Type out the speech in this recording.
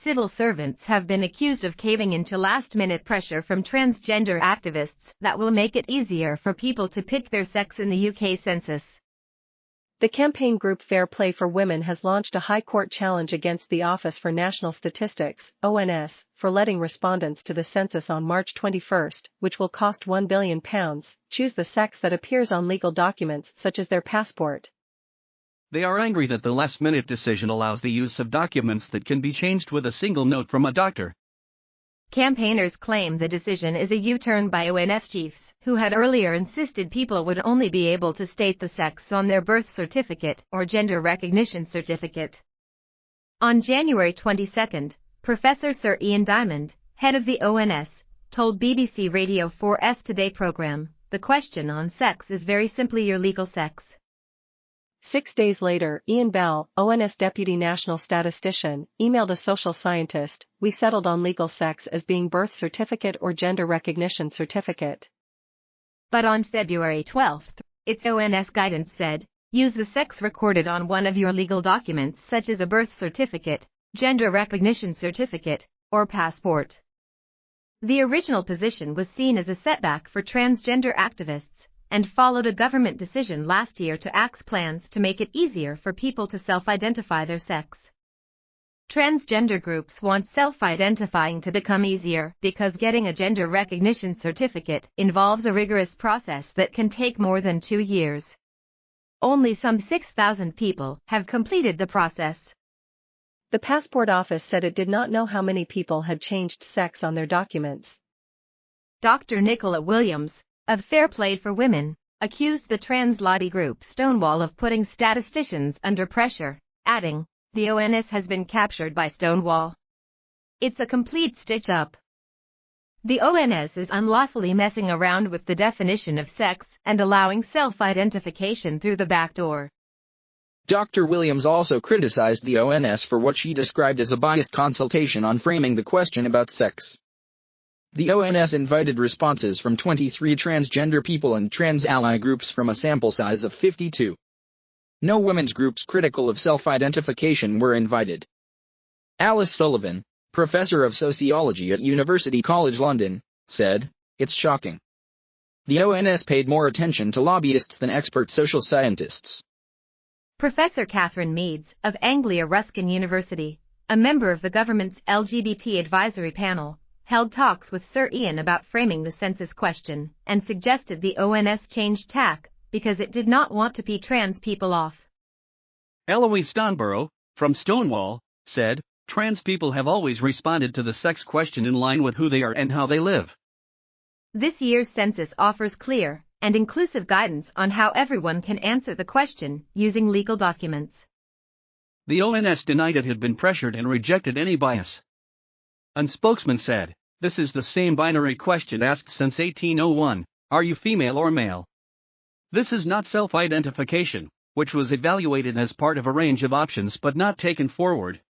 civil servants have been accused of caving into last-minute pressure from transgender activists that will make it easier for people to pick their sex in the UK Census. The campaign group Fair Play for Women has launched a High Court challenge against the Office for National Statistics, ONS, for letting respondents to the census on March 21, which will cost £1 billion, choose the sex that appears on legal documents such as their passport. They are angry that the last-minute decision allows the use of documents that can be changed with a single note from a doctor. Campaigners claim the decision is a U-turn by ONS chiefs, who had earlier insisted people would only be able to state the sex on their birth certificate or gender recognition certificate. On January 22, Professor Sir Ian Diamond, head of the ONS, told BBC Radio 4's Today programme, "The question on sex is very simply your legal sex." 6 days later, Ian Bell, ONS Deputy National Statistician, emailed a social scientist, "We settled on legal sex as being birth certificate or gender recognition certificate." But on February 12, its ONS guidance said, "Use the sex recorded on one of your legal documents such as a birth certificate, gender recognition certificate, or passport." The original position was seen as a setback for transgender activists, and followed a government decision last year to axe plans to make it easier for people to self-identify their sex. Transgender groups want self-identifying to become easier because getting a gender recognition certificate involves a rigorous process that can take more than 2 years. Only some 6,000 people have completed the process. The Passport Office said it did not know how many people had changed sex on their documents. Dr. Nicola Williams, of Fair Play for Women, accused the trans lobby group Stonewall of putting statisticians under pressure, adding, "The ONS has been captured by Stonewall. It's a complete stitch-up. The ONS is unlawfully messing around with the definition of sex and allowing self-identification through the back door." Dr. Williams also criticized the ONS for what she described as a biased consultation on framing the question about sex. The ONS invited responses from 23 transgender people and trans ally groups from a sample size of 52. No women's groups critical of self-identification were invited. Alice Sullivan, professor of sociology at University College London, said, "It's shocking. The ONS paid more attention to lobbyists than expert social scientists." Professor Catherine Meads, of Anglia Ruskin University, a member of the government's LGBT advisory panel, held talks with Sir Ian about framing the census question, and suggested the ONS change tack because it did not want to pee trans people off. Eloise Stoneborough, from Stonewall, said, "Trans people have always responded to the sex question in line with who they are and how they live." This year's census offers clear and inclusive guidance on how everyone can answer the question using legal documents. The ONS denied it had been pressured and rejected any bias. A spokesman said, "This is the same binary question asked since 1801, are you female or male? This is not self-identification, which was evaluated as part of a range of options but not taken forward.